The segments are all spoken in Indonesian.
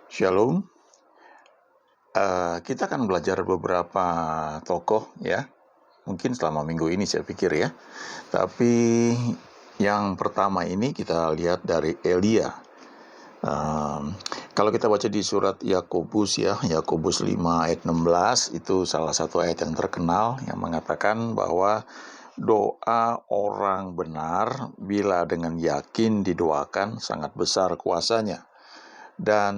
Shalom. Kita akan belajar beberapa tokoh ya. Mungkin selama minggu ini saya pikir ya. Tapi yang pertama ini kita lihat dari Elia. Kalau kita baca di surat Yakobus ya, Yakobus 5 ayat 16, itu salah satu ayat yang terkenal yang mengatakan bahwa doa orang benar bila dengan yakin didoakan sangat besar kuasanya. Dan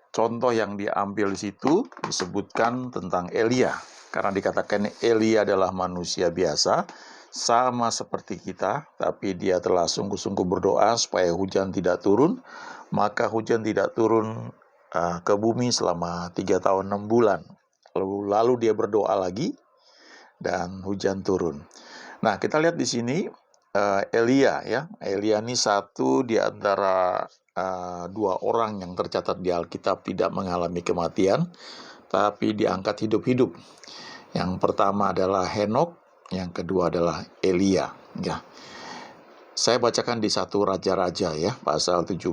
contoh yang diambil di situ disebutkan tentang Elia. Karena dikatakan Elia adalah manusia biasa, sama seperti kita, tapi dia telah sungguh-sungguh berdoa supaya hujan tidak turun. Maka hujan tidak turun ke bumi selama 3 tahun 6 bulan. Lalu dia berdoa lagi dan hujan turun. Nah, kita lihat di sini Elia ya. Elia ini satu di antara dua orang yang tercatat di Alkitab tidak mengalami kematian, tapi diangkat hidup-hidup. Yang pertama adalah Henok, yang kedua adalah Elia. Ya. Saya bacakan di 1 Raja-Raja ya, pasal 17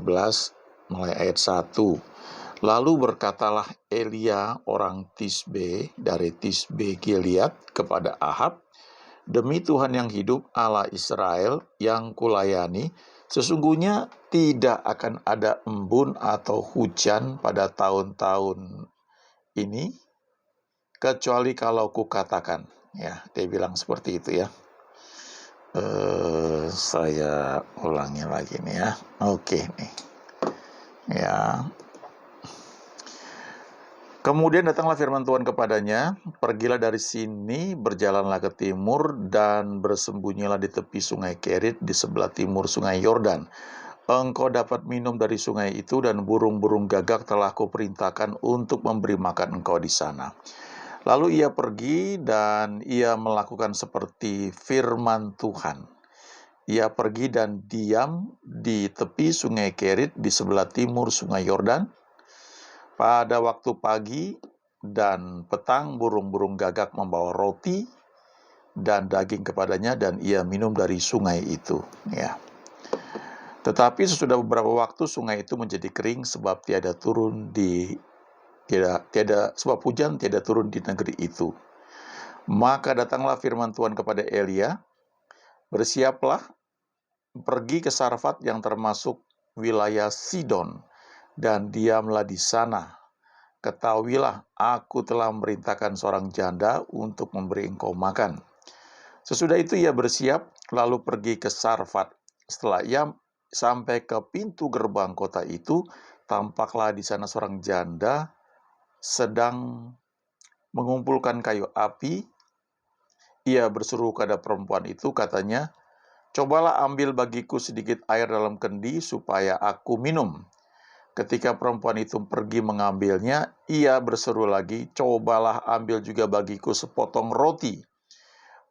mulai ayat 1. Lalu berkatalah Elia orang Tisbe dari Tisbe Gilead kepada Ahab, demi Tuhan yang hidup, Allah Israel yang kulayani, sesungguhnya tidak akan ada embun atau hujan pada tahun-tahun ini, kecuali kalau kukatakan. Ya, dia bilang seperti itu ya. Saya ulangi lagi nih ya. Oke nih. Ya. Kemudian datanglah firman Tuhan kepadanya, pergilah dari sini, berjalanlah ke timur, dan bersembunyilah di tepi sungai Kerit di sebelah timur sungai Yordan. Engkau dapat minum dari sungai itu, dan burung-burung gagak telah kuperintahkan untuk memberi makan engkau di sana. Lalu ia pergi, dan ia melakukan seperti firman Tuhan. Ia pergi dan diam di tepi sungai Kerit di sebelah timur sungai Yordan. Pada waktu pagi dan petang, burung-burung gagak membawa roti dan daging kepadanya, dan ia minum dari sungai itu. Ya. Tetapi sesudah beberapa waktu sungai itu menjadi kering, sebab sebab hujan tiada turun di negeri itu. Maka datanglah firman Tuhan kepada Elia, bersiaplah, pergi ke Sarfat yang termasuk wilayah Sidon, dan diamlah di sana. Ketahuilah, aku telah memerintahkan seorang janda untuk memberi engkau makan. Sesudah itu ia bersiap, lalu pergi ke Sarfat. Setelah ia sampai ke pintu gerbang kota itu, tampaklah di sana seorang janda sedang mengumpulkan kayu api. Ia berseru kepada perempuan itu, katanya, cobalah ambil bagiku sedikit air dalam kendi supaya aku minum. Ketika perempuan itu pergi mengambilnya, ia berseru lagi, cobalah ambil juga bagiku sepotong roti.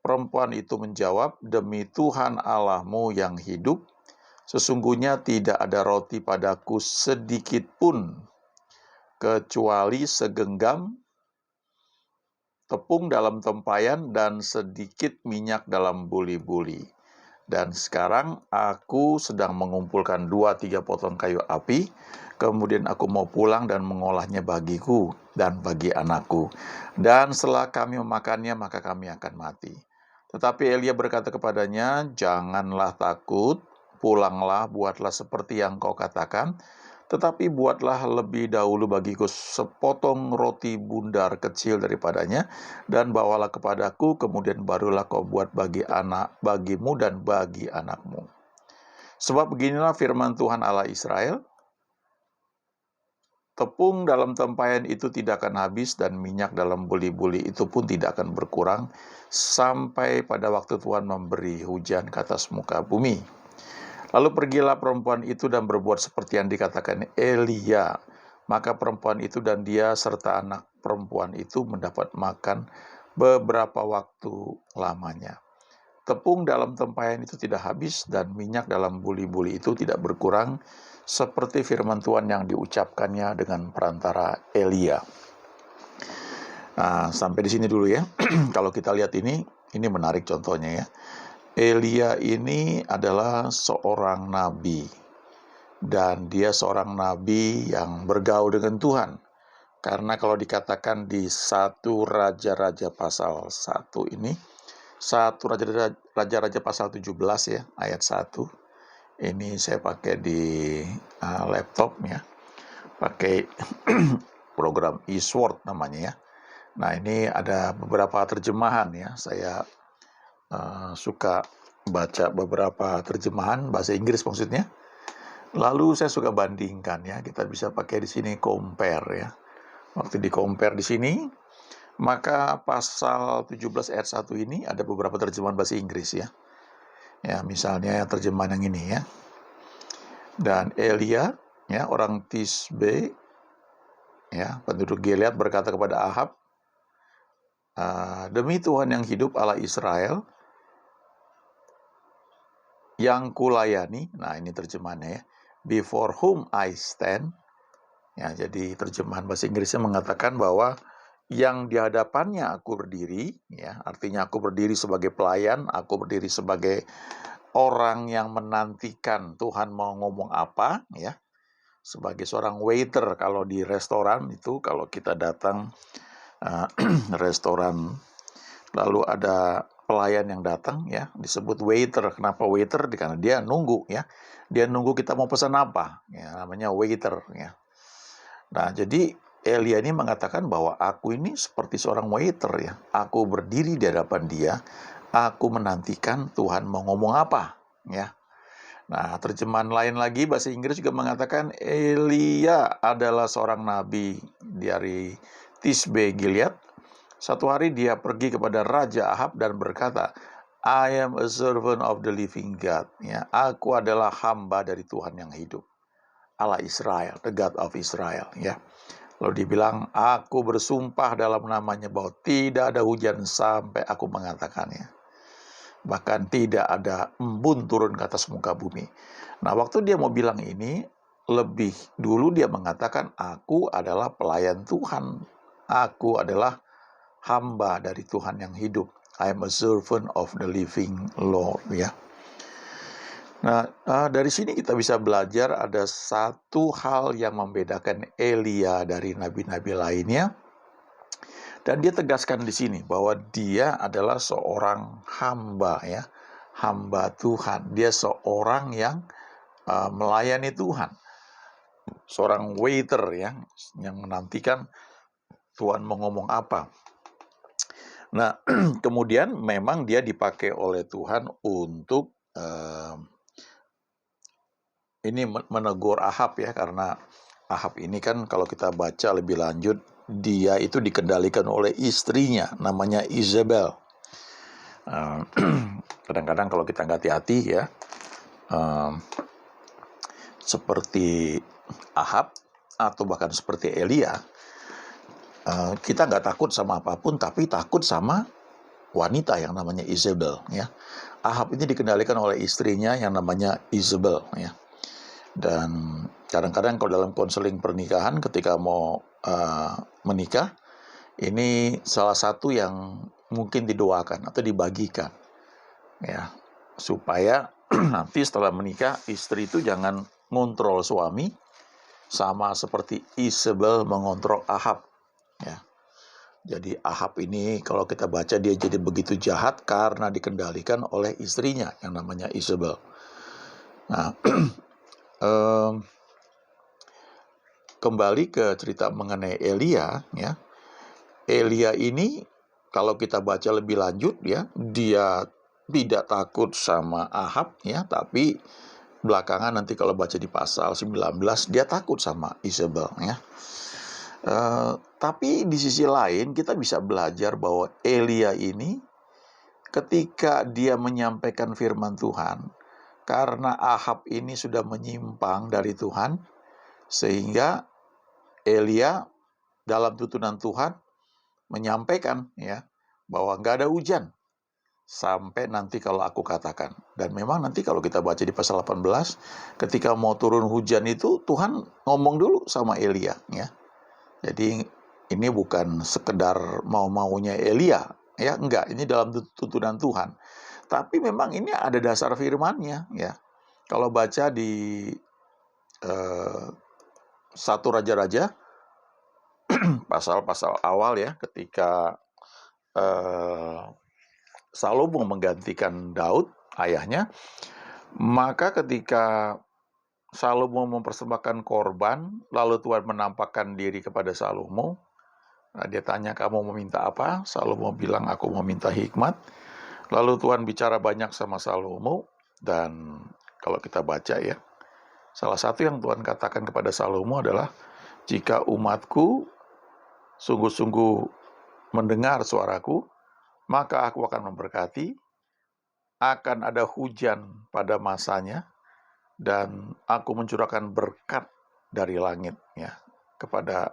Perempuan itu menjawab, demi Tuhan Allahmu yang hidup, sesungguhnya tidak ada roti padaku sedikit pun, kecuali segenggam tepung dalam tempayan dan sedikit minyak dalam buli-buli. Dan sekarang aku sedang mengumpulkan 2-3 potong kayu api, kemudian aku mau pulang dan mengolahnya bagiku dan bagi anakku. Dan setelah kami memakannya, maka kami akan mati. Tetapi Elia berkata kepadanya, janganlah takut, pulanglah, buatlah seperti yang kau katakan, tetapi buatlah lebih dahulu bagiku sepotong roti bundar kecil daripadanya, dan bawalah kepadaku, kemudian barulah kau buat bagimu dan bagi anakmu. Sebab beginilah firman Tuhan Allah Israel, tepung dalam tempayan itu tidak akan habis, dan minyak dalam buli-buli itu pun tidak akan berkurang, sampai pada waktu Tuhan memberi hujan ke atas muka bumi. Lalu pergilah perempuan itu dan berbuat seperti yang dikatakan Elia. Maka perempuan itu dan dia serta anak perempuan itu mendapat makan beberapa waktu lamanya. Tepung dalam tempayan itu tidak habis, dan minyak dalam buli-buli itu tidak berkurang, seperti firman Tuhan yang diucapkannya dengan perantara Elia. Nah, sampai di sini dulu ya. Kalau kita lihat ini menarik contohnya ya. Elia ini adalah seorang nabi. dan dia seorang nabi yang bergaul dengan Tuhan. Karena kalau dikatakan di 1 Raja-Raja pasal 1 ini, 1 Raja-Raja pasal 17 ya, ayat 1. Ini saya pakai di laptop ya, pakai program eSword namanya ya. Nah, ini ada beberapa terjemahan ya, saya suka baca beberapa terjemahan bahasa Inggris maksudnya. Lalu saya suka bandingkan ya, kita bisa pakai di sini compare ya. Waktu di compare di sini, maka pasal 17 ayat 1 ini ada beberapa terjemahan bahasa Inggris ya. Ya, misalnya terjemahan yang ini ya. Dan Elia ya, orang Tisbe ya, penduduk Gilead berkata kepada Ahab, demi Tuhan yang hidup Allah Israel yang kulayani, nah ini terjemahannya ya, before whom I stand. Ya, jadi terjemahan bahasa Inggrisnya mengatakan bahwa yang di hadapannya aku berdiri, ya, artinya aku berdiri sebagai pelayan, aku berdiri sebagai orang yang menantikan Tuhan mau ngomong apa, ya, sebagai seorang waiter kalau di restoran itu, kalau kita datang restoran, lalu ada pelayan yang datang, ya, disebut waiter. Kenapa waiter? Karena dia nunggu, ya, dia nunggu kita mau pesan apa, ya, namanya waiter, ya. Nah, jadi Elia ini mengatakan bahwa aku ini seperti seorang waiter ya. Aku berdiri di hadapan dia, aku menantikan Tuhan mau ngomong apa ya. Nah, terjemahan lain lagi bahasa Inggris juga mengatakan Elia adalah seorang nabi dari Tisbe Gilead. Suatu hari dia pergi kepada Raja Ahab dan berkata, I am a servant of the living God. Ya, aku adalah hamba dari Tuhan yang hidup. Allah Israel, the God of Israel, ya. Lalu dibilang, aku bersumpah dalam namanya bahwa tidak ada hujan sampai aku mengatakannya. Bahkan tidak ada embun turun ke atas muka bumi. Nah, waktu dia mau bilang ini, lebih dulu dia mengatakan, aku adalah pelayan Tuhan. Aku adalah hamba dari Tuhan yang hidup. I am a servant of the living Lord, ya. Nah, dari sini kita bisa belajar ada satu hal yang membedakan Elia dari nabi-nabi lainnya. Dan dia tegaskan di sini bahwa dia adalah seorang hamba ya, hamba Tuhan. Dia seorang yang melayani Tuhan. Seorang waiter ya, yang menantikan Tuhan mau ngomong apa. Nah, kemudian memang dia dipakai oleh Tuhan untuk ini menegur Ahab ya, karena Ahab ini kan kalau kita baca lebih lanjut, dia itu dikendalikan oleh istrinya, namanya Isabel. Kadang-kadang kalau kita nggak hati-hati ya, seperti Ahab atau bahkan seperti Elia, kita nggak takut sama apapun, tapi takut sama wanita yang namanya Isabel. Ya, Ahab ini dikendalikan oleh istrinya yang namanya Isabel. Ya. Dan kadang-kadang kalau dalam konseling pernikahan ketika mau menikah, ini salah satu yang mungkin didoakan atau dibagikan ya, supaya nanti setelah menikah istri itu jangan ngontrol suami sama seperti Isabel mengontrol Ahab ya. Jadi Ahab ini kalau kita baca dia jadi begitu jahat karena dikendalikan oleh istrinya yang namanya Isabel. Nah, kembali ke cerita mengenai Elia ya. Elia ini kalau kita baca lebih lanjut ya, dia tidak takut sama Ahab ya, tapi belakangan nanti kalau baca di pasal 19 dia takut sama Isabel ya. Tapi di sisi lain kita bisa belajar bahwa Elia ini ketika dia menyampaikan firman Tuhan, karena Ahab ini sudah menyimpang dari Tuhan, sehingga Elia dalam tuntunan Tuhan menyampaikan ya bahwa nggak ada hujan sampai nanti kalau aku katakan. Dan memang nanti kalau kita baca di pasal 18, ketika mau turun hujan itu Tuhan ngomong dulu sama Elia ya. Jadi ini bukan sekedar mau-maunya Elia ya, enggak, ini dalam tuntunan Tuhan. Tapi memang ini ada dasar firman-Nya ya. Kalau baca di 1 Raja-Raja pasal-pasal awal ya, ketika Salomo menggantikan Daud ayahnya, maka ketika Salomo mempersembahkan korban, lalu Tuhan menampakkan diri kepada Salomo. Nah, dia tanya, kamu meminta apa? Salomo bilang, aku meminta hikmat. Lalu Tuhan bicara banyak sama Salomo, dan kalau kita baca ya, salah satu yang Tuhan katakan kepada Salomo adalah, jika umatku sungguh-sungguh mendengar suaraku, maka aku akan memberkati, akan ada hujan pada masanya, dan aku mencurahkan berkat dari langit ya kepada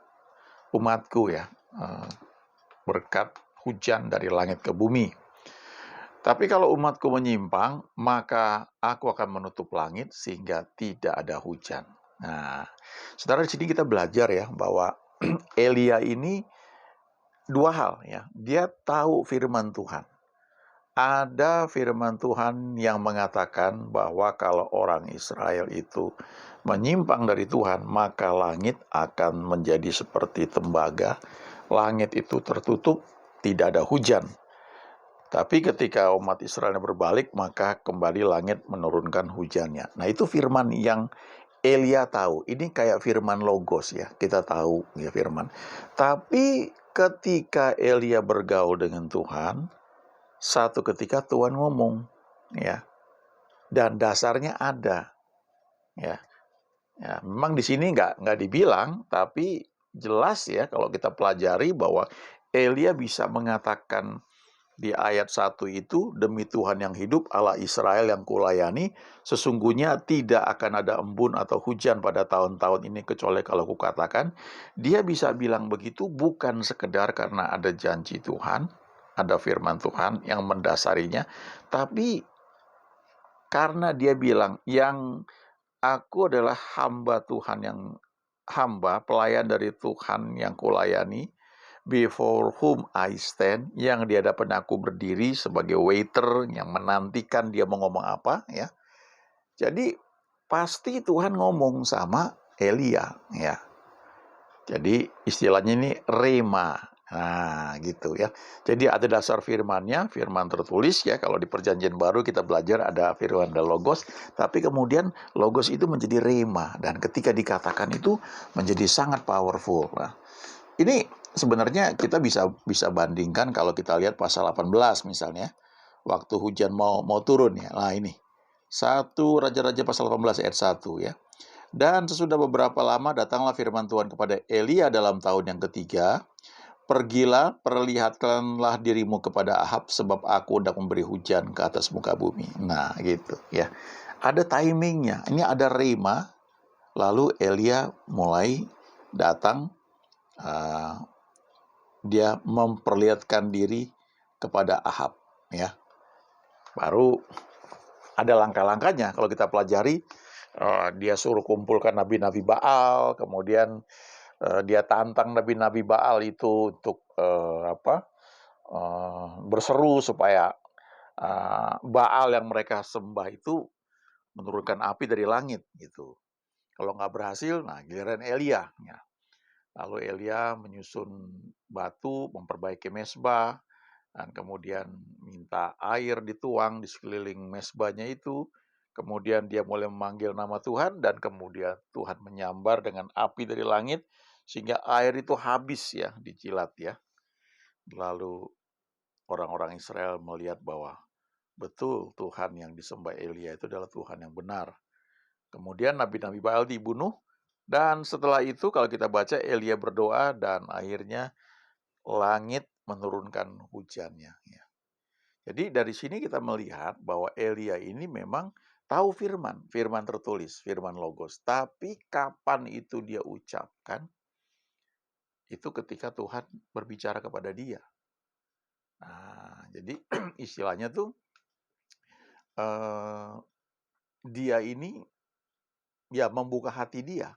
umatku ya, berkat hujan dari langit ke bumi. Tapi kalau umatku menyimpang, maka aku akan menutup langit sehingga tidak ada hujan. Nah, saudara, di sini kita belajar ya bahwa Elia ini dua hal ya. Dia tahu firman Tuhan. Ada firman Tuhan yang mengatakan bahwa kalau orang Israel itu menyimpang dari Tuhan, maka langit akan menjadi seperti tembaga. Langit itu tertutup, tidak ada hujan. Tapi ketika umat Israel berbalik, maka kembali langit menurunkan hujannya. Nah, itu firman yang Elia tahu. Ini kayak firman logos ya, kita tahu ya firman. Tapi ketika Elia bergaul dengan Tuhan, satu ketika Tuhan ngomong ya, dan dasarnya ada ya. Ya, memang di sini nggak dibilang, tapi jelas ya kalau kita pelajari bahwa Elia bisa mengatakan di ayat 1 itu, demi Tuhan yang hidup, Allah Israel yang kulayani, sesungguhnya tidak akan ada embun atau hujan pada tahun-tahun ini kecuali kalau kukatakan. Dia bisa bilang begitu bukan sekedar karena ada janji Tuhan, ada firman Tuhan yang mendasarinya, tapi karena dia bilang, yang aku adalah hamba Tuhan yang pelayan dari Tuhan yang kulayani, before whom I stand, yang di hadapan aku berdiri sebagai waiter yang menantikan dia mau ngomong apa ya. Jadi pasti Tuhan ngomong sama Elia ya. Jadi istilahnya ini rema. Nah, gitu ya. Jadi ada dasar firmannya, firman tertulis ya. Kalau di Perjanjian Baru kita belajar ada firman dan logos, tapi kemudian logos itu menjadi rema, dan ketika dikatakan itu menjadi sangat powerful. Nah, ini sebenarnya kita bisa bandingkan kalau kita lihat pasal 18 misalnya, waktu hujan mau turun ya. Nah, ini 1 Raja-Raja pasal 18 ayat 1 ya. Dan sesudah beberapa lama datanglah firman Tuhan kepada Elia dalam tahun yang ketiga, pergilah, perlihatkanlah dirimu kepada Ahab, sebab aku hendak memberi hujan ke atas muka bumi. Nah, gitu ya. Ada timingnya. Ini ada rema. Lalu Elia mulai datang, dia memperlihatkan diri kepada Ahab ya. Baru ada langkah-langkahnya kalau kita pelajari. Dia suruh kumpulkan nabi-nabi Baal, kemudian dia tantang nabi-nabi Baal itu untuk berseru supaya Baal yang mereka sembah itu menurunkan api dari langit gitu. Kalau nggak berhasil, nah giliran Elia ya. Lalu Elia menyusun batu, memperbaiki mesbah, dan kemudian minta air dituang di sekeliling mesbahnya itu. Kemudian dia mulai memanggil nama Tuhan, dan kemudian Tuhan menyambar dengan api dari langit, sehingga air itu habis ya, dijilat ya. Lalu orang-orang Israel melihat bahwa betul Tuhan yang disembah Elia itu adalah Tuhan yang benar. Kemudian nabi-nabi Baal dibunuh, dan setelah itu kalau kita baca Elia berdoa dan akhirnya langit menurunkan hujannya ya. Jadi dari sini kita melihat bahwa Elia ini memang tahu firman tertulis, firman logos. Tapi kapan itu dia ucapkan? Itu ketika Tuhan berbicara kepada dia. Nah, jadi istilahnya tuh dia ini ya membuka hati dia.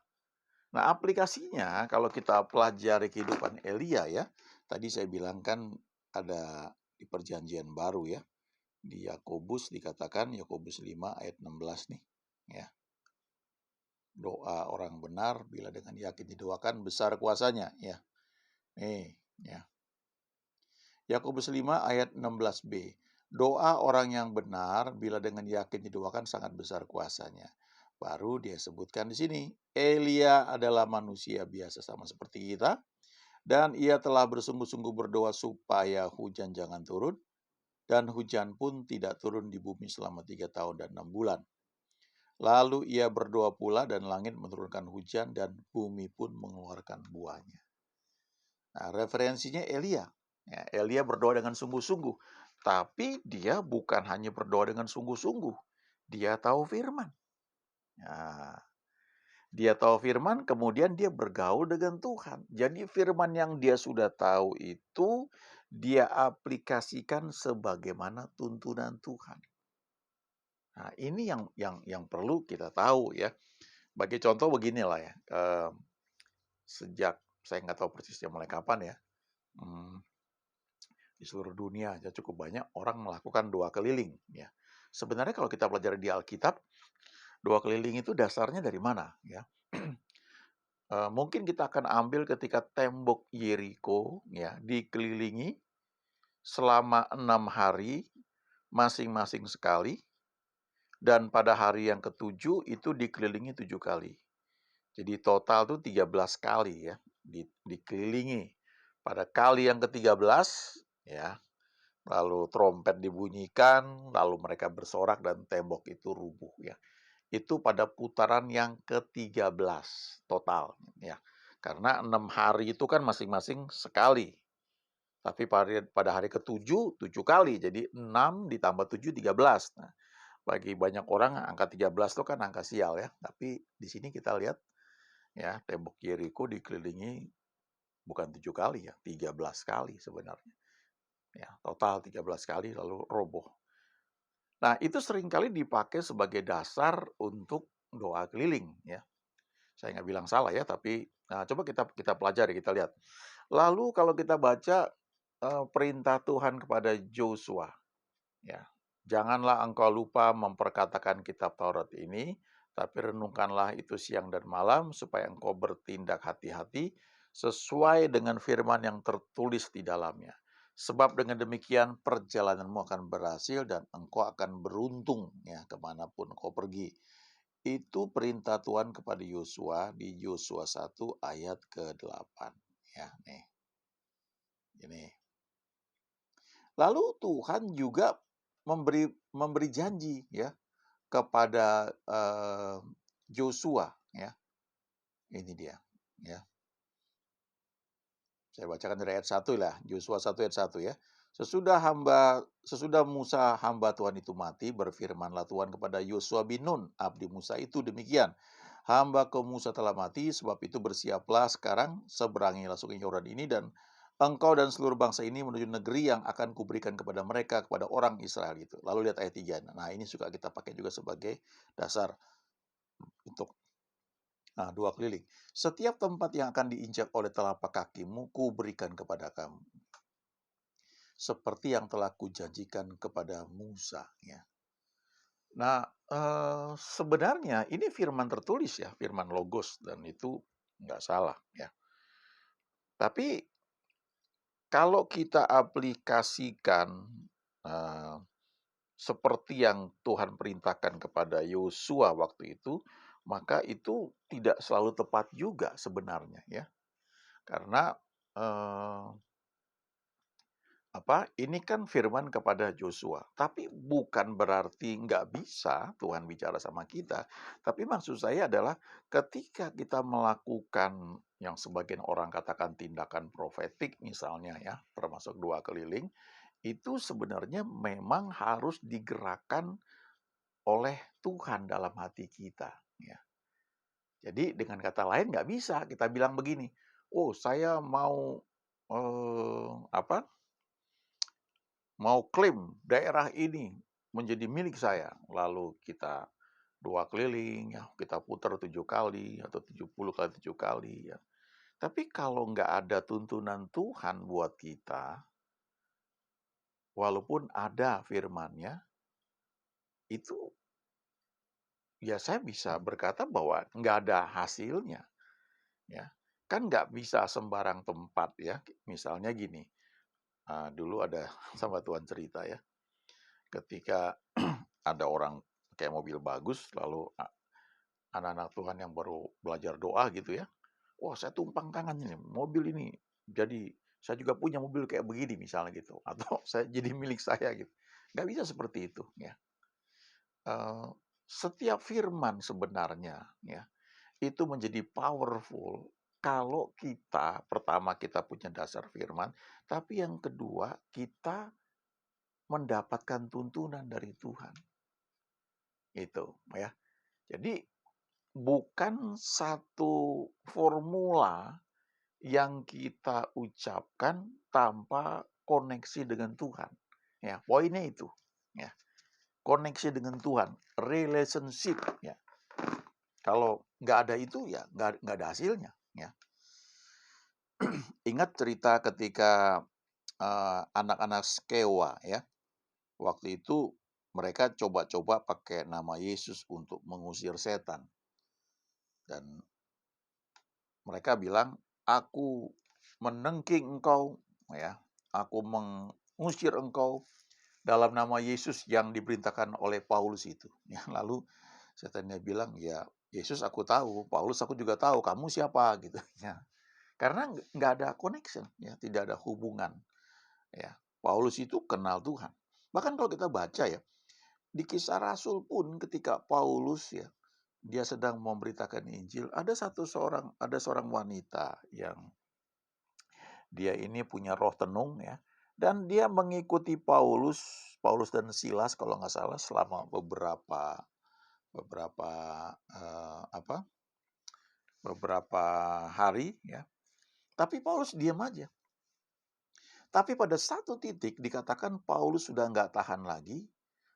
Nah, aplikasinya kalau kita pelajari kehidupan Elia ya, tadi saya bilang kan ada di Perjanjian Baru ya. Di Yakobus dikatakan, Yakobus 5 ayat 16 nih ya. Doa orang benar bila dengan yakin didoakan besar kuasanya, ya. Nih, ya. Yakobus 5 ayat 16b. Doa orang yang benar bila dengan yakin didoakan sangat besar kuasanya. Baru dia sebutkan di sini, Elia adalah manusia biasa sama seperti kita, dan ia telah bersungguh-sungguh berdoa supaya hujan jangan turun, dan hujan pun tidak turun di bumi selama 3 tahun dan 6 bulan. Lalu ia berdoa pula dan langit menurunkan hujan dan bumi pun mengeluarkan buahnya. Nah, referensinya Elia. Ya, Elia berdoa dengan sungguh-sungguh. Tapi dia bukan hanya berdoa dengan sungguh-sungguh. Dia tahu firman. Nah, dia tahu firman, kemudian dia bergaul dengan Tuhan. Jadi firman yang dia sudah tahu itu, dia aplikasikan sebagaimana tuntunan Tuhan. Nah, ini yang perlu kita tahu ya. Bagi contoh beginilah ya. Sejak, saya nggak tahu persisnya mulai kapan ya. Di seluruh dunia ya cukup banyak orang melakukan doa keliling ya. Sebenarnya kalau kita pelajari di Alkitab, doa keliling itu dasarnya dari mana ya? Mungkin kita akan ambil ketika tembok Yeriko ya dikelilingi selama 6 hari masing-masing sekali, dan pada hari yang ketujuh itu dikelilingi 7 kali. Jadi total tuh 13 kali ya dikelilingi. Pada kali yang ke-13 ya, lalu trompet dibunyikan, lalu mereka bersorak dan tembok itu rubuh ya. Itu pada putaran yang ke-13 total ya. Karena 6 hari itu kan masing-masing sekali. Tapi pada hari ke-7, 7 kali. Jadi 6 ditambah 7, 13. Nah, bagi banyak orang angka 13 itu kan angka sial ya. Tapi di sini kita lihat ya, tembok Yeriko dikelilingi bukan 7 kali ya, 13 kali sebenarnya. Ya, total 13 kali lalu roboh. Nah, itu seringkali dipakai sebagai dasar untuk doa keliling ya. Saya nggak bilang salah ya, tapi nah, coba kita pelajari, kita lihat. Lalu kalau kita baca perintah Tuhan kepada Joshua ya. Janganlah engkau lupa memperkatakan kitab Taurat ini, tapi renungkanlah itu siang dan malam supaya engkau bertindak hati-hati sesuai dengan firman yang tertulis di dalamnya. Sebab dengan demikian perjalananmu akan berhasil dan engkau akan beruntung ya kemanapun engkau pergi. Itu perintah Tuhan kepada Yosua di Yosua 1 ayat ke-8. Ya, nih. Ini. Lalu Tuhan juga memberi janji ya kepada Joshua ya. Ini dia ya. Saya bacakan dari ayat 1 lah, Yosua 1 ayat 1 ya. Sesudah Musa hamba Tuhan itu mati, berfirmanlah Tuhan kepada Yosua bin Nun, abdi Musa itu demikian. Hamba ke Musa telah mati, sebab itu bersiaplah sekarang, seberangilah sungai Yordan ini, dan engkau dan seluruh bangsa ini menuju negeri yang akan kuberikan kepada mereka, kepada orang Israel itu. Lalu lihat ayat 3. Nah, ini suka kita pakai juga sebagai dasar untuk dua keliling. Setiap tempat yang akan diinjak oleh telapak kakimu, kuberikan kepada kamu. Seperti yang telah kujanjikan kepada Musa. Ya. Nah, sebenarnya ini firman tertulis ya, firman logos, dan itu nggak salah ya. Tapi kalau kita aplikasikan seperti yang Tuhan perintahkan kepada Yosua waktu itu, maka itu tidak selalu tepat juga sebenarnya ya. Karena ini kan firman kepada Joshua, tapi bukan berarti nggak bisa Tuhan bicara sama kita. Tapi maksud saya adalah ketika kita melakukan yang sebagian orang katakan tindakan profetik misalnya ya, termasuk doa keliling, itu sebenarnya memang harus digerakkan oleh Tuhan dalam hati kita. Ya. Jadi dengan kata lain nggak bisa kita bilang begini, oh saya mau klaim daerah ini menjadi milik saya. Lalu kita doa keliling, ya, kita putar 7 kali atau 70 kali 7 kali. Ya. Tapi kalau nggak ada tuntunan Tuhan buat kita, walaupun ada firman-Nya, itu ya saya bisa berkata bahwa nggak ada hasilnya, ya. Kan nggak bisa sembarang tempat ya, misalnya gini, dulu ada sama Tuhan cerita ya, ketika ada orang pakai mobil bagus, lalu anak-anak Tuhan yang baru belajar doa gitu ya, "Wah saya tumpang tangan ini, mobil ini jadi saya juga punya mobil kayak begini," misalnya gitu, atau "Saya jadi milik saya," gitu. Nggak bisa seperti itu ya. Eee, Setiap firman sebenarnya ya, itu menjadi powerful kalau kita pertama kita punya dasar firman, tapi yang kedua kita mendapatkan tuntunan dari Tuhan, itu ya. Jadi bukan satu formula yang kita ucapkan tanpa koneksi dengan Tuhan. Ya, poinnya itu. Ya, koneksi dengan Tuhan, relationship. Ya, kalau nggak ada itu ya nggak ada hasilnya. Ya, ingat cerita ketika anak-anak Skewa ya, waktu itu mereka coba-coba pakai nama Yesus untuk mengusir setan dan mereka bilang, "Aku menengking engkau, ya, aku mengusir engkau dalam nama Yesus yang diperintahkan oleh Paulus itu." Ya, lalu setannya bilang, "Ya, Yesus aku tahu, Paulus aku juga tahu, kamu siapa?" Gitu. Ya, karena nggak ada connection, ya, tidak ada hubungan. Ya, Paulus itu kenal Tuhan. Bahkan kalau kita baca ya, di Kisah Rasul pun ketika Paulus ya, dia sedang memberitakan Injil, ada seorang wanita yang dia ini punya roh tenung ya, dan dia mengikuti Paulus dan Silas kalau nggak salah selama beberapa eh, apa beberapa hari ya. Tapi Paulus diam aja. Tapi pada satu titik dikatakan Paulus sudah nggak tahan lagi,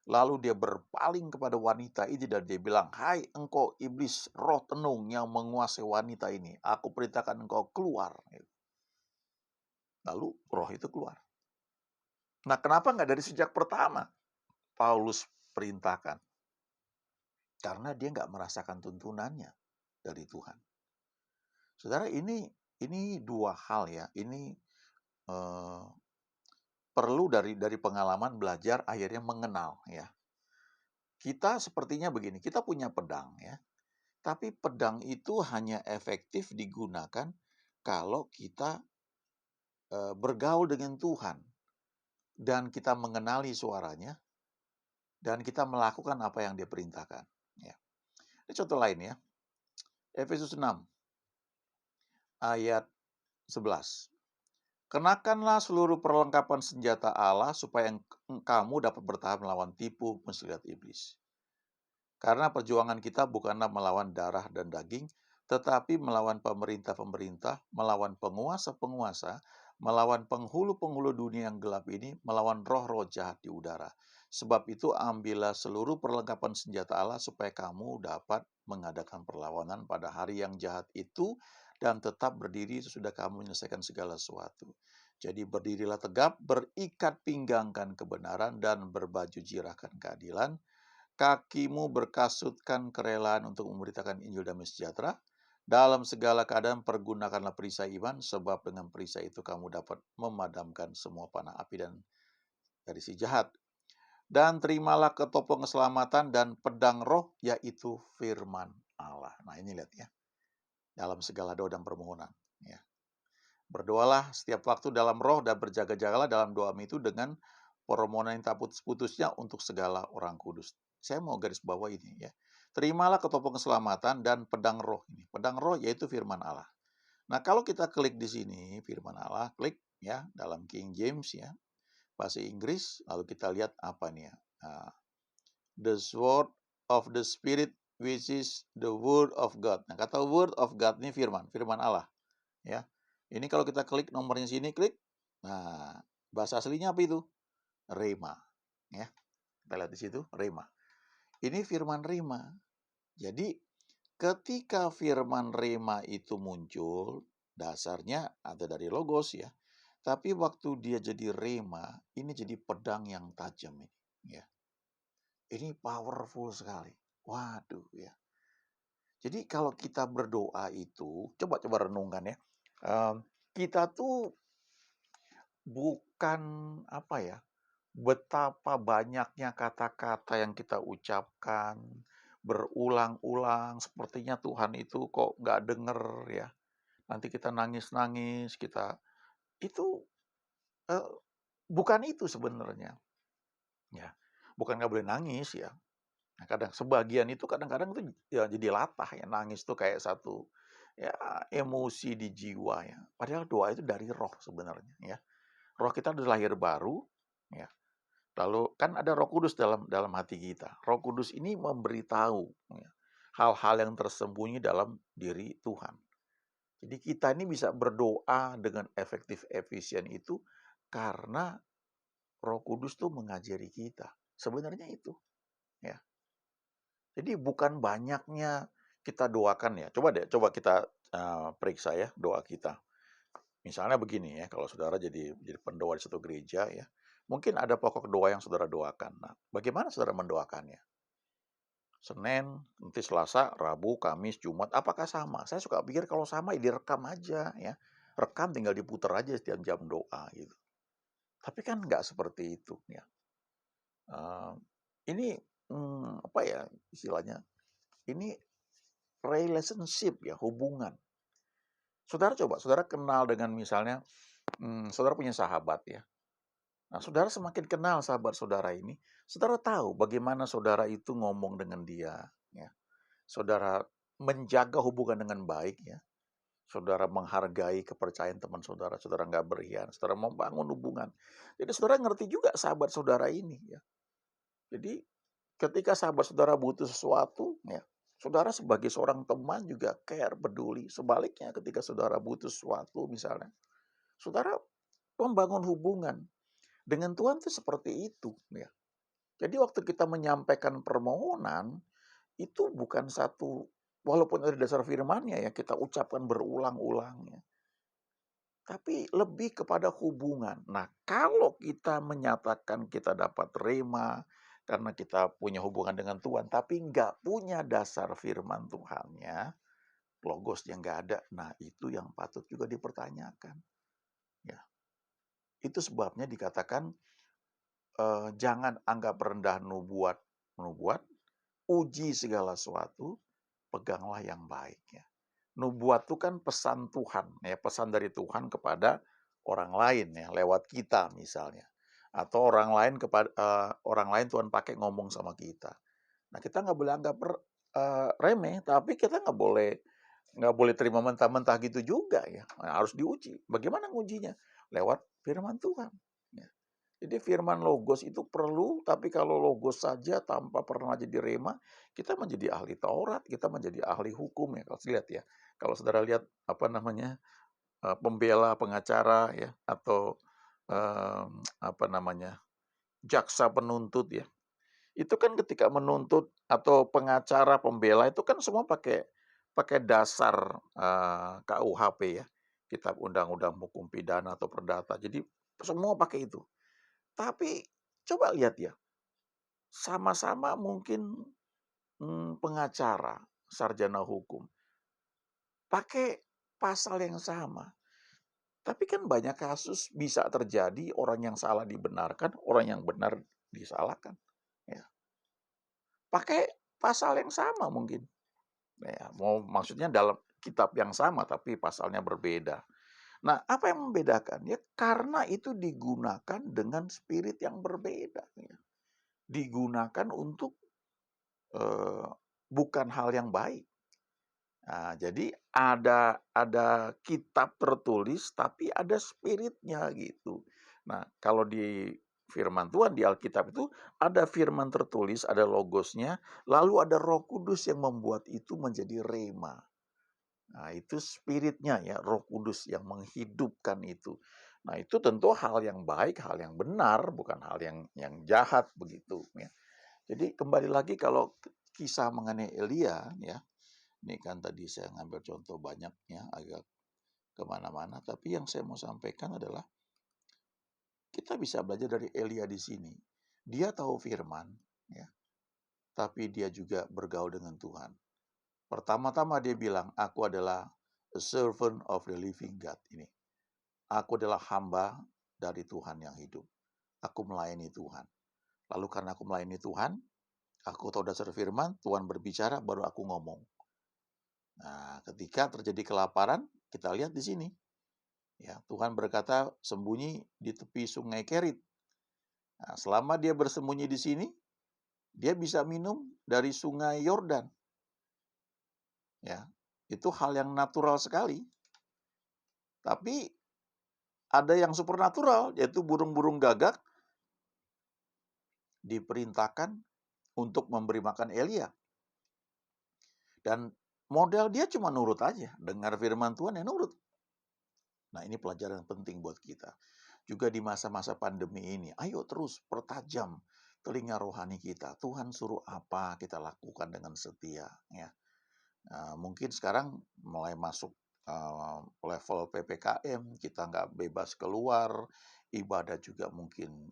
lalu dia berpaling kepada wanita itu dan dia bilang, "Hai engkau iblis roh tenung yang menguasai wanita ini, aku perintahkan engkau keluar." Lalu roh itu keluar. Nah, kenapa nggak dari sejak pertama Paulus perintahkan? Karena dia nggak merasakan tuntunannya dari Tuhan. Saudara, ini dua hal ya. Ini eh, perlu dari pengalaman belajar akhirnya mengenal ya. Kita sepertinya begini, kita punya pedang ya. Tapi pedang itu hanya efektif digunakan kalau kita bergaul dengan Tuhan dan kita mengenali suaranya dan kita melakukan apa yang dia perintahkan. Ya. Ini contoh lain ya. Efesus 6 ayat 11. Kenakanlah seluruh perlengkapan senjata Allah supaya kamu dapat bertahan melawan tipu muslihat iblis. Karena perjuangan kita bukanlah melawan darah dan daging, tetapi melawan pemerintah-pemerintah, melawan penguasa-penguasa, melawan penghulu-penghulu dunia yang gelap ini, melawan roh-roh jahat di udara. Sebab itu ambillah seluruh perlengkapan senjata Allah supaya kamu dapat mengadakan perlawanan pada hari yang jahat itu dan tetap berdiri sesudah kamu menyelesaikan segala sesuatu. Jadi berdirilah tegap, berikat pinggangkan kebenaran dan berbaju jirahkan keadilan, kakimu berkasutkan kerelaan untuk memberitakan Injil damai sejahtera. Dalam segala keadaan pergunakanlah perisai iman, sebab dengan perisai itu kamu dapat memadamkan semua panah api dan dari si jahat. Dan terimalah ketopong keselamatan dan pedang roh, yaitu firman Allah. Nah ini lihat ya, dalam segala doa dan permohonan. Ya. Berdoalah setiap waktu dalam roh dan berjaga-jagalah dalam doa itu dengan permohonan yang tak putus-putusnya untuk segala orang kudus. Saya mau garis bawah ini ya. Terimalah ketopong keselamatan dan pedang roh ini. Pedang roh yaitu firman Allah. Nah, kalau kita klik di sini firman Allah, klik ya dalam King James ya, bahasa Inggris, lalu kita lihat apa nih ya. The sword of the spirit which is the word of God. Nah, kata word of God ini firman Allah ya. Ini kalau kita klik nomornya sini, klik. Nah, bahasa aslinya apa itu? Rema. Ya, kita lihat di situ, Rema. Ini firman Rema. Jadi, ketika firman Rema itu muncul, dasarnya ada dari logos ya. Tapi waktu dia jadi Rema, ini jadi pedang yang tajam ini. Ya. Ini powerful sekali. Waduh ya. Jadi kalau kita berdoa itu, coba renungkan ya, kita tuh bukan apa ya, betapa banyaknya kata-kata yang kita ucapkan, berulang-ulang, sepertinya Tuhan itu kok nggak denger ya. Nanti kita nangis-nangis, itu, eee, bukan itu sebenarnya, ya. Bukan nggak boleh nangis ya. Nah, kadang sebagian itu kadang-kadang tuh ya jadi latah ya, nangis tuh kayak satu, ya emosi di jiwa ya. Padahal doa itu dari roh sebenarnya ya. Roh kita udah lahir baru, ya. Lalu kan ada Roh Kudus dalam dalam hati kita. Roh Kudus ini memberitahu ya, hal-hal yang tersembunyi dalam diri Tuhan. Jadi kita ini bisa berdoa dengan efektif efisien itu karena Roh Kudus tuh mengajari kita. Sebenarnya itu, ya. Jadi bukan banyaknya kita doakan ya. Coba kita periksa ya doa kita. Misalnya begini ya, kalau saudara jadi pendoa di satu gereja ya, mungkin ada pokok doa yang saudara doakan. Nah, bagaimana saudara mendoakannya? Senin, nanti Selasa, Rabu, Kamis, Jumat, apakah sama? Saya suka pikir kalau sama ya direkam aja ya. Rekam tinggal diputar aja setiap jam doa gitu. Tapi kan nggak seperti itu ya. Uh, ini apa ya istilahnya? Ini relationship ya, hubungan. Saudara kenal dengan misalnya, saudara punya sahabat ya. Nah, saudara semakin kenal sahabat saudara ini, saudara tahu bagaimana saudara itu ngomong dengan dia, ya. Saudara menjaga hubungan dengan baik, ya. Saudara menghargai kepercayaan teman saudara, saudara nggak berkhianat, saudara membangun hubungan. Jadi saudara ngerti juga sahabat saudara ini, ya. Jadi ketika sahabat saudara butuh sesuatu, ya, saudara sebagai seorang teman juga care, peduli. Sebaliknya ketika saudara butuh sesuatu misalnya, saudara membangun hubungan. Dengan Tuhan itu seperti itu, ya. Jadi waktu kita menyampaikan permohonan, itu bukan satu, walaupun ada dasar firman-Nya ya, kita ucapkan berulang-ulang ya. Tapi lebih kepada hubungan. Nah, kalau kita menyatakan kita dapat rema, karena kita punya hubungan dengan Tuhan, tapi nggak punya dasar firman Tuhannya, logosnya nggak ada, nah itu yang patut juga dipertanyakan. Ya, itu sebabnya dikatakan jangan anggap rendah nubuat, nubuat, uji segala sesuatu, peganglah yang baik ya. Nubuat itu kan pesan Tuhan ya, pesan dari Tuhan kepada orang lain ya, lewat kita misalnya. Atau orang lain kepada orang lain Tuhan pakai ngomong sama kita. Nah, kita nggak boleh anggap remeh, tapi kita nggak boleh terima mentah-mentah gitu juga ya. Nah, harus diuji. Bagaimana ngujinya? Lewat firman Tuhan. Ya. Jadi firman logos itu perlu, tapi kalau logos saja tanpa pernah jadi rema, kita menjadi ahli Taurat, kita menjadi ahli hukum ya. Kalau lihat ya, kalau saudara lihat apa namanya pembela, pengacara ya, atau apa namanya jaksa penuntut ya, itu kan ketika menuntut atau pengacara pembela itu kan semua pakai pakai dasar KUHP ya, Kitab Undang-Undang Hukum Pidana atau Perdata. Jadi semua pakai itu. Tapi coba lihat ya, sama-sama mungkin, pengacara, sarjana hukum, pakai pasal yang sama. Tapi kan banyak kasus bisa terjadi orang yang salah dibenarkan, orang yang benar disalahkan, ya. Pakai pasal yang sama mungkin, ya, maksudnya dalam kitab yang sama tapi pasalnya berbeda. Nah, apa yang membedakan? Ya karena itu digunakan dengan spirit yang berbeda, ya. Digunakan untuk bukan hal yang baik. Nah, jadi ada kitab tertulis tapi ada spiritnya gitu. Nah, kalau di firman Tuhan di Alkitab itu ada firman tertulis, ada logosnya, lalu ada Roh Kudus yang membuat itu menjadi rema. Nah, itu spiritnya ya, Roh Kudus yang menghidupkan itu. Nah, itu tentu hal yang baik, hal yang benar, bukan hal yang jahat begitu ya. Jadi kembali lagi kalau kisah mengenai Elia ya, ini kan tadi saya ngambil contoh banyak ya, agak kemana-mana. Tapi yang saya mau sampaikan adalah kita bisa belajar dari Elia di sini. Dia tahu firman, ya. tapi dia juga bergaul dengan Tuhan. Pertama-tama dia bilang, aku adalah a servant of the living God. Ini, aku adalah hamba dari Tuhan yang hidup. Aku melayani Tuhan. Lalu karena aku melayani Tuhan, aku tahu dasar firman, Tuhan berbicara, baru aku ngomong. Nah, ketika terjadi kelaparan, kita lihat di sini. Ya, Tuhan berkata, sembunyi di tepi sungai Kerit. Nah, selama dia bersembunyi di sini, dia bisa minum dari sungai Yordan. Ya, itu hal yang natural sekali. Tapi ada yang supernatural, yaitu burung-burung gagak diperintahkan untuk memberi makan Elia. Dan model dia cuma nurut aja, dengar firman Tuhan ya nurut. Nah, ini pelajaran penting buat kita. Juga di masa-masa pandemi ini, ayo terus pertajam telinga rohani kita. Tuhan suruh apa kita lakukan dengan setia. Ya. Mungkin sekarang mulai masuk level PPKM, kita nggak bebas keluar, ibadah juga mungkin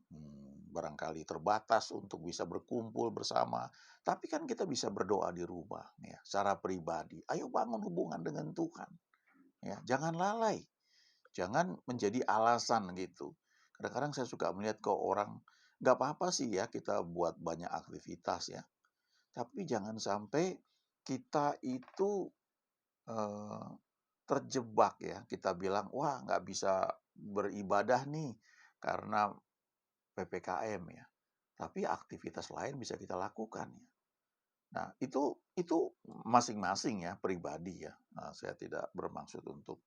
barangkali terbatas untuk bisa berkumpul bersama. Tapi kan kita bisa berdoa di rumah, ya, secara pribadi. Ayo bangun hubungan dengan Tuhan. Ya, jangan lalai. Jangan menjadi alasan gitu. Kadang-kadang saya suka melihat kok orang, nggak apa-apa sih ya kita buat banyak aktivitas ya. Tapi jangan sampai kita itu eh, terjebak ya. Kita bilang, wah nggak bisa beribadah nih karena PPKM ya. Tapi aktivitas lain bisa kita lakukan ya. Nah, itu masing-masing ya pribadi ya. Nah, saya tidak bermaksud untuk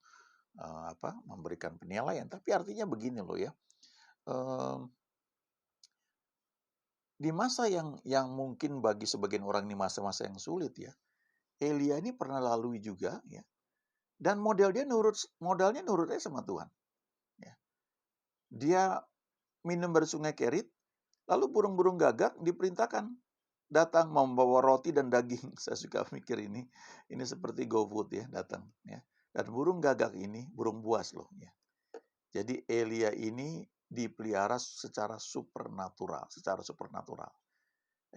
memberikan penilaian, tapi artinya begini loh ya. Di masa yang mungkin bagi sebagian orang ini masa-masa yang sulit ya, Elia ini pernah lalui juga ya. Dan modalnya nurut aja sama Tuhan. Ya. Dia minum dari sungai Kerit, lalu burung-burung gagak diperintahkan datang membawa roti dan daging. Saya suka mikir ini seperti GoFood ya datang ya. Dan burung gagak ini burung buas loh ya. Jadi Elia ini dipelihara secara supernatural.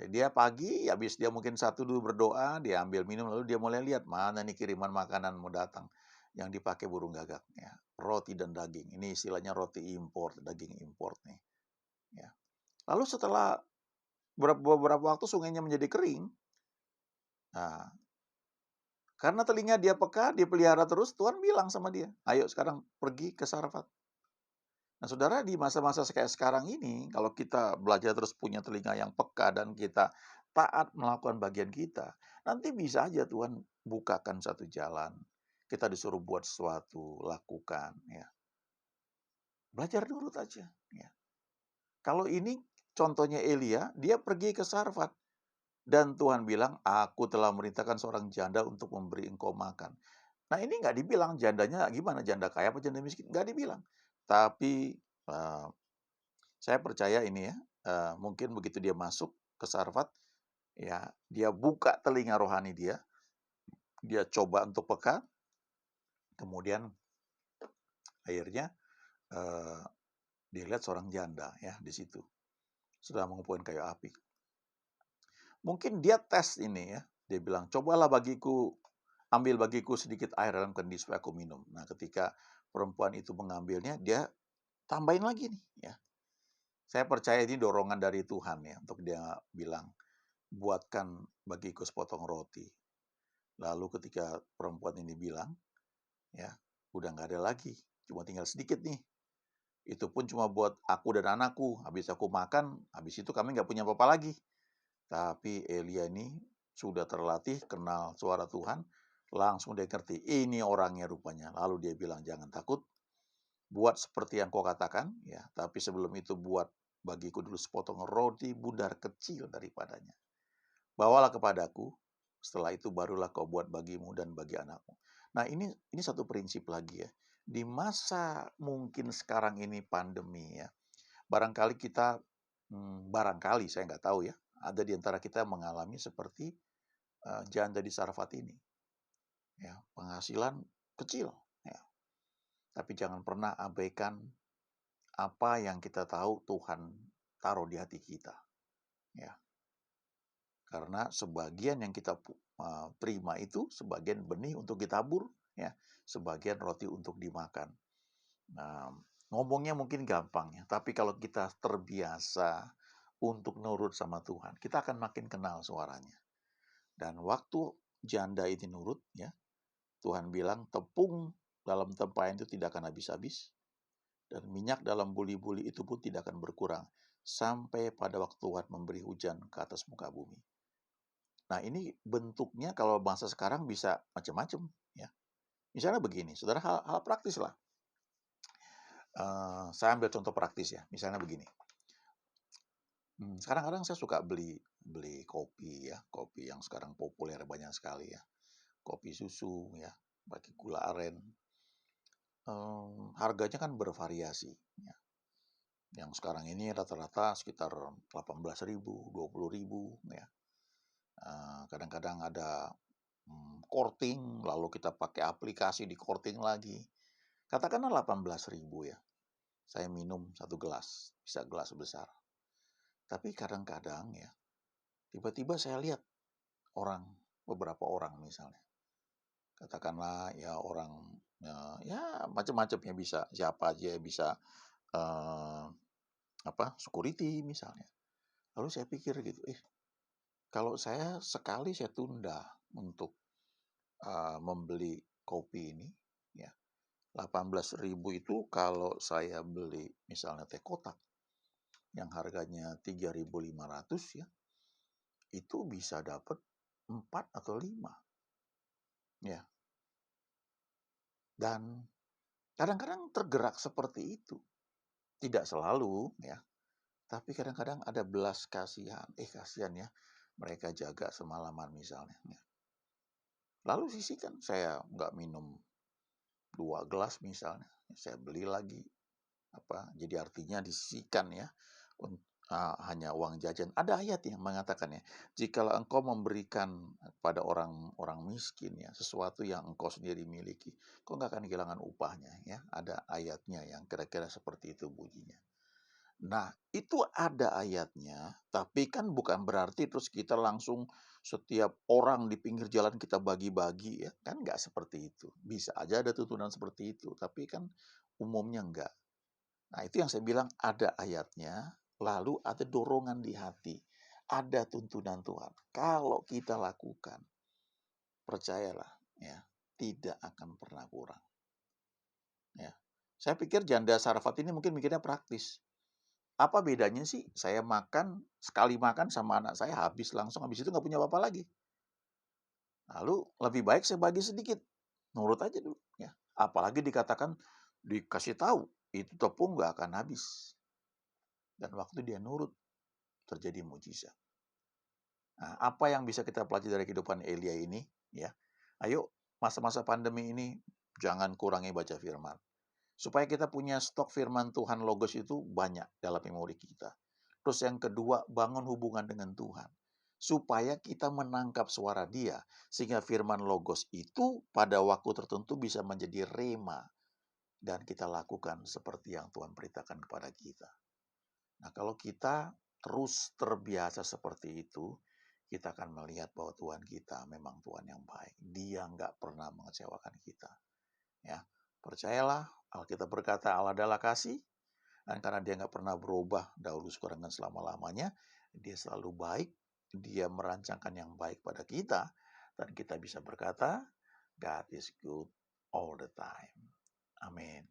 Dia pagi, habis dia mungkin satu dulu berdoa, dia ambil minum, lalu dia mulai lihat mana nih kiriman makanan mau datang yang dipakai burung gagak. Ya. Roti dan daging. Ini istilahnya roti impor, daging impor nih. Ya. Lalu setelah beberapa waktu sungainya menjadi kering, nah, karena telinga dia peka, dia pelihara terus, Tuhan bilang sama dia, ayo sekarang pergi ke Sarfat. Nah, saudara, di masa-masa kayak sekarang ini, kalau kita belajar terus punya telinga yang peka dan kita taat melakukan bagian kita, nanti bisa aja Tuhan bukakan satu jalan. Kita disuruh buat sesuatu, lakukan. Ya. Belajar nurut aja. Ya. Kalau ini contohnya Elia, dia pergi ke Sarfat. Dan Tuhan bilang, aku telah merintahkan seorang janda untuk memberi engkau makan. Nah, ini nggak dibilang jandanya gimana, janda kaya apa janda miskin, nggak dibilang. Tapi saya percaya ini ya, mungkin begitu dia masuk ke Sarfat, ya dia buka telinga rohani dia coba untuk peka, kemudian akhirnya dia lihat seorang janda ya di situ, sudah mengumpulkan kayu api. Mungkin dia tes ini ya, dia bilang, cobalah ambil bagiku sedikit air dalam kendi supaya aku minum. Nah, ketika perempuan itu mengambilnya, dia tambahin lagi nih ya. Saya percaya ini dorongan dari Tuhan ya, untuk dia bilang, buatkan bagiku sepotong roti. Lalu ketika perempuan ini bilang, ya udah nggak ada lagi, cuma tinggal sedikit nih. Itu pun cuma buat aku dan anakku. Habis aku makan, habis itu kami nggak punya apa-apa lagi. Tapi Elia ini sudah terlatih, kenal suara Tuhan, langsung dia ngerti, ini orangnya rupanya. Lalu dia bilang, jangan takut, buat seperti yang kau katakan, ya. Tapi sebelum itu buat bagiku dulu sepotong roti bundar kecil daripadanya. Bawalah kepadaku, setelah itu barulah kau buat bagimu dan bagi anakmu. Nah, ini satu prinsip lagi ya. Di masa mungkin sekarang ini pandemi ya, barangkali kita, barangkali saya nggak tahu ya, ada di antara kita mengalami seperti janda di Sarfat ini. Ya, penghasilan kecil. Ya. Tapi jangan pernah abaikan apa yang kita tahu Tuhan taruh di hati kita. Ya. Karena sebagian yang kita terima itu sebagian benih untuk ditabur, ya, sebagian roti untuk dimakan. Nah, ngomongnya mungkin gampang ya, tapi kalau kita terbiasa untuk nurut sama Tuhan, kita akan makin kenal suaranya. Dan waktu janda ini nurut, ya, Tuhan bilang tepung dalam tempayan itu tidak akan habis-habis, dan minyak dalam buli-buli itu pun tidak akan berkurang, sampai pada waktu Tuhan memberi hujan ke atas muka bumi. Nah, ini bentuknya kalau bahasa sekarang bisa macam-macam, ya. Misalnya begini, saudara, hal praktis lah. Saya ambil contoh praktis ya, misalnya begini. Kadang-kadang saya suka beli kopi ya, kopi yang sekarang populer banyak sekali ya. Kopi susu ya, pakai gula aren. Harganya kan bervariasi ya. Yang sekarang ini rata-rata sekitar 18.000, 20.000 ya. Kadang-kadang ada korting, lalu kita pakai aplikasi di korting lagi. Katakanlah 18.000 ya. Saya minum satu gelas, bisa gelas besar. Tapi kadang-kadang ya, tiba-tiba saya lihat beberapa orang misalnya. Katakanlah ya orang ya macam-macam ya, bisa siapa aja, bisa security misalnya. Lalu saya pikir gitu, kalau saya sekali saya tunda untuk membeli kopi ini, ya 18.000 itu kalau saya beli misalnya teh kotak yang harganya 3.500 ya, itu bisa dapat 4 atau 5 ya. Dan kadang-kadang tergerak seperti itu. Tidak selalu ya, tapi kadang-kadang ada belas kasihan. Kasihan ya, mereka jaga semalaman misalnya. Ya. Lalu sisihkan, saya nggak minum 2 gelas misalnya, saya beli lagi. Jadi artinya disisihkan ya, hanya uang jajan. Ada ayat yang mengatakan ya, jikalau engkau memberikan pada orang miskin ya, sesuatu yang engkau sendiri miliki, kau nggak akan kehilangan upahnya ya. Ada ayatnya yang kira-kira seperti itu bunyinya. Nah, itu ada ayatnya, tapi kan bukan berarti terus kita langsung setiap orang di pinggir jalan kita bagi-bagi ya, kan nggak seperti itu. Bisa aja ada tuntunan seperti itu, tapi kan umumnya enggak. Nah, itu yang saya bilang ada ayatnya, lalu ada dorongan di hati, ada tuntunan Tuhan. Kalau kita lakukan, percayalah ya, tidak akan pernah kurang. Ya. Saya pikir janda Sarfat ini mungkin mikirnya praktis. Apa bedanya sih saya makan, sekali makan sama anak saya habis langsung, habis itu nggak punya apa-apa lagi. Lalu lebih baik saya bagi sedikit, nurut aja dulu ya. Apalagi dikatakan, dikasih tahu, itu tepung nggak akan habis. Dan waktu dia nurut, terjadi mujizat. Nah, apa yang bisa kita pelajari dari kehidupan Elia ini? Ya, ayo masa-masa pandemi ini jangan kurangi baca firman. Supaya kita punya stok firman Tuhan Logos itu banyak dalam memori kita. Terus yang kedua, bangun hubungan dengan Tuhan. Supaya kita menangkap suara Dia. Sehingga firman Logos itu pada waktu tertentu bisa menjadi rema. Dan kita lakukan seperti yang Tuhan perintahkan kepada kita. Nah, kalau kita terus terbiasa seperti itu, kita akan melihat bahwa Tuhan kita memang Tuhan yang baik. Dia nggak pernah mengecewakan kita. Ya, percayalah, Alkitab berkata Allah adalah kasih, dan karena dia nggak pernah berubah dahulu sekarang dan selama-lamanya, dia selalu baik, dia merancangkan yang baik pada kita, dan kita bisa berkata, God is good all the time. Amin.